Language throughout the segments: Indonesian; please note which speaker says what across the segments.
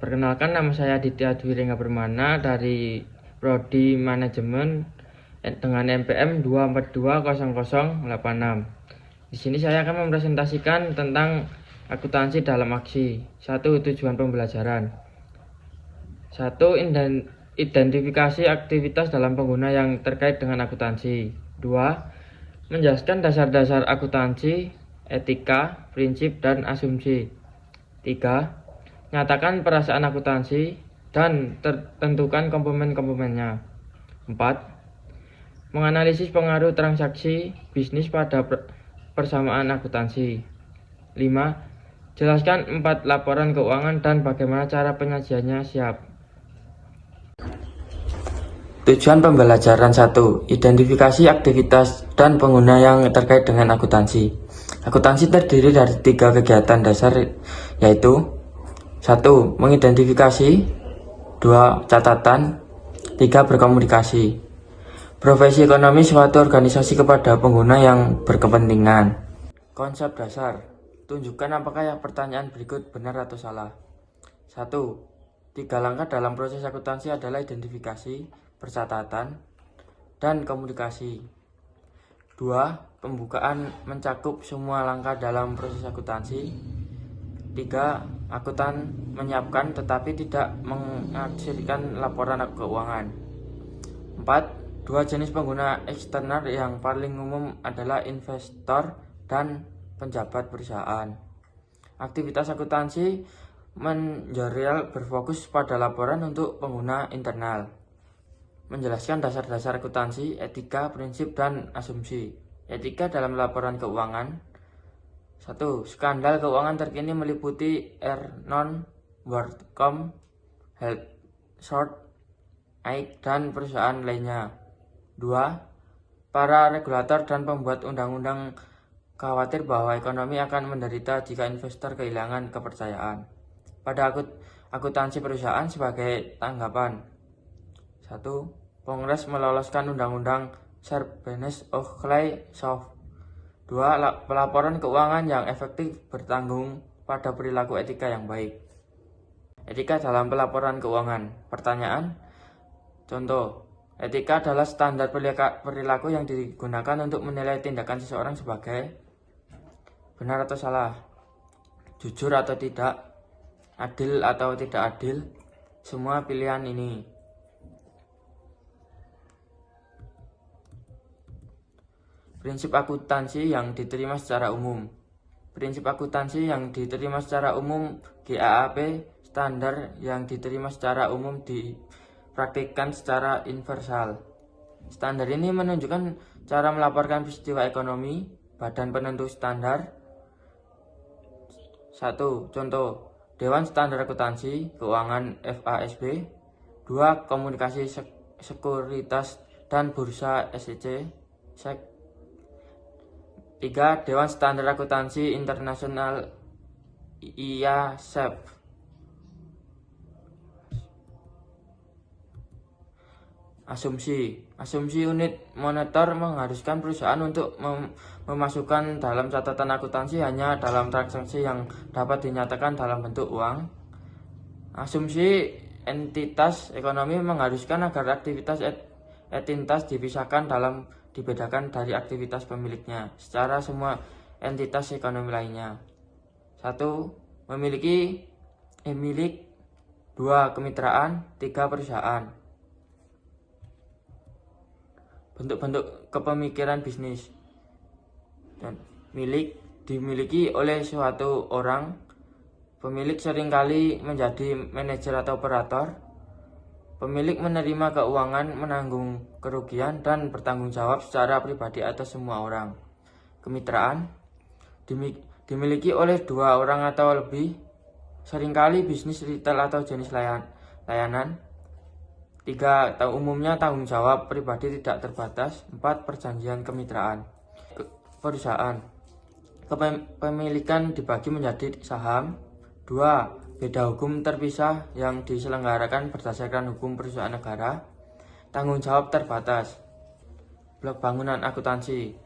Speaker 1: Perkenalkan, nama saya Aditya Dwi Rengga Permana dari Prodi Manajemen dengan NPM 2420086. Di sini saya akan mempresentasikan tentang akuntansi dalam aksi. 1. Tujuan pembelajaran. 1. Identifikasi aktivitas dalam pengguna yang terkait dengan akuntansi. 2. Menjelaskan dasar-dasar akuntansi, etika, prinsip, dan asumsi. 3. Nyatakan perasaan akuntansi dan tentukan komponen-komponennya. 4. Menganalisis pengaruh transaksi bisnis pada persamaan akuntansi. 5. Jelaskan 4 laporan keuangan dan bagaimana cara penyajiannya. Siap.
Speaker 2: Tujuan pembelajaran 1. Identifikasi aktivitas dan pengguna yang terkait dengan akuntansi. Akuntansi terdiri dari 3 kegiatan dasar, yaitu 1. Mengidentifikasi, 2. Catatan, 3. Berkomunikasi. Profesi ekonomi suatu organisasi kepada pengguna yang berkepentingan. Konsep dasar. Tunjukkan apakah pertanyaan berikut benar atau salah. 1. 3 langkah dalam proses akuntansi adalah identifikasi, percatatan, dan komunikasi. 2. Pembukaan mencakup semua langkah dalam proses akuntansi. 3. Akuntan menyiapkan tetapi tidak menghasilkan laporan keuangan. 4. 2 jenis pengguna eksternal yang paling umum adalah investor dan penjabat perusahaan. Aktivitas akuntansi manajerial berfokus pada laporan untuk pengguna internal. Menjelaskan dasar-dasar akuntansi, etika, prinsip, dan asumsi. Etika dalam laporan keuangan. 1. Skandal keuangan terkini meliputi Enron, WorldCom, Health Short, Inc., dan perusahaan lainnya. 2. Para regulator dan pembuat undang-undang khawatir bahwa ekonomi akan menderita jika investor kehilangan kepercayaan pada akuntansi perusahaan. Sebagai tanggapan, 1. Kongres meloloskan undang-undang Sarbanes-Oxley-Soft. 2. Pelaporan keuangan yang efektif bertanggung pada perilaku etika yang baik. Etika dalam pelaporan keuangan. Pertanyaan. Contoh. Etika adalah standar perilaku yang digunakan untuk menilai tindakan seseorang sebagai benar atau salah, jujur atau tidak, adil atau tidak adil. Semua pilihan ini. Prinsip akuntansi yang diterima secara umum. Prinsip akuntansi yang diterima secara umum GAAP standar yang diterima secara umum dipraktikkan secara universal. Standar ini menunjukkan cara melaporkan peristiwa ekonomi. Badan penentu standar. 1. Contoh. Dewan Standar Akuntansi Keuangan FASB. 2. Komunikasi Sekuritas dan Bursa SEC. 3. Dewan Standar Akuntansi Internasional IASEP. Asumsi. Asumsi unit moneter mengharuskan perusahaan untuk memasukkan dalam catatan akuntansi hanya dalam transaksi yang dapat dinyatakan dalam bentuk uang. Asumsi entitas ekonomi mengharuskan agar aktivitas entitas dibedakan dari aktivitas pemiliknya secara semua entitas ekonomi lainnya. 1. Milik. 2. Kemitraan. 3. Perusahaan. Bentuk-bentuk kepemilikan bisnis. Dan milik dimiliki oleh suatu orang. Pemilik seringkali menjadi manajer atau operator. Pemilik menerima keuangan, menanggung kerugian, dan bertanggung jawab secara pribadi atas semua orang. Kemitraan dimiliki oleh 2 orang atau lebih, seringkali bisnis retail atau jenis layanan. 3. Umumnya tanggung jawab pribadi tidak terbatas. 4. Perjanjian kemitraan. Perusahaan. Kepemilikan dibagi menjadi saham. 2. Beda hukum terpisah yang diselenggarakan berdasarkan hukum perusahaan negara. Tanggung jawab terbatas. Blok bangunan akuntansi.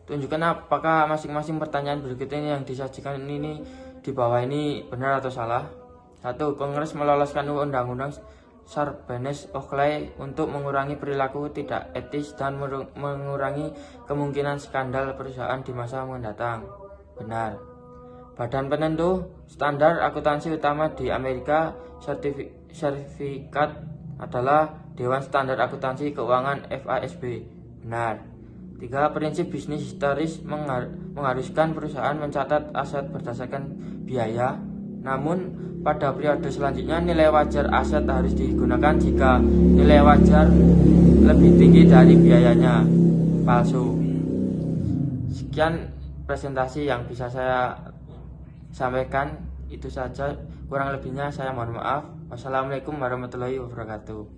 Speaker 2: Tunjukkan apakah masing-masing pertanyaan berikut ini yang disajikan ini di bawah ini benar atau salah. 1. 1. Kongres meloloskan Undang-Undang Sarbanes-Oxley untuk mengurangi perilaku tidak etis dan mengurangi kemungkinan skandal perusahaan di masa mendatang. Benar. Badan penentu standar akuntansi utama di Amerika sertifikat adalah Dewan Standar Akuntansi Keuangan FASB. Benar. 3. Prinsip bisnis historis mengharuskan perusahaan mencatat aset berdasarkan biaya. Namun pada periode selanjutnya nilai wajar aset harus digunakan jika nilai wajar lebih tinggi dari biayanya. Palsu. Sekian presentasi yang bisa saya sampaikan, itu saja. Kurang lebihnya saya mohon maaf. Wassalamualaikum warahmatullahi wabarakatuh.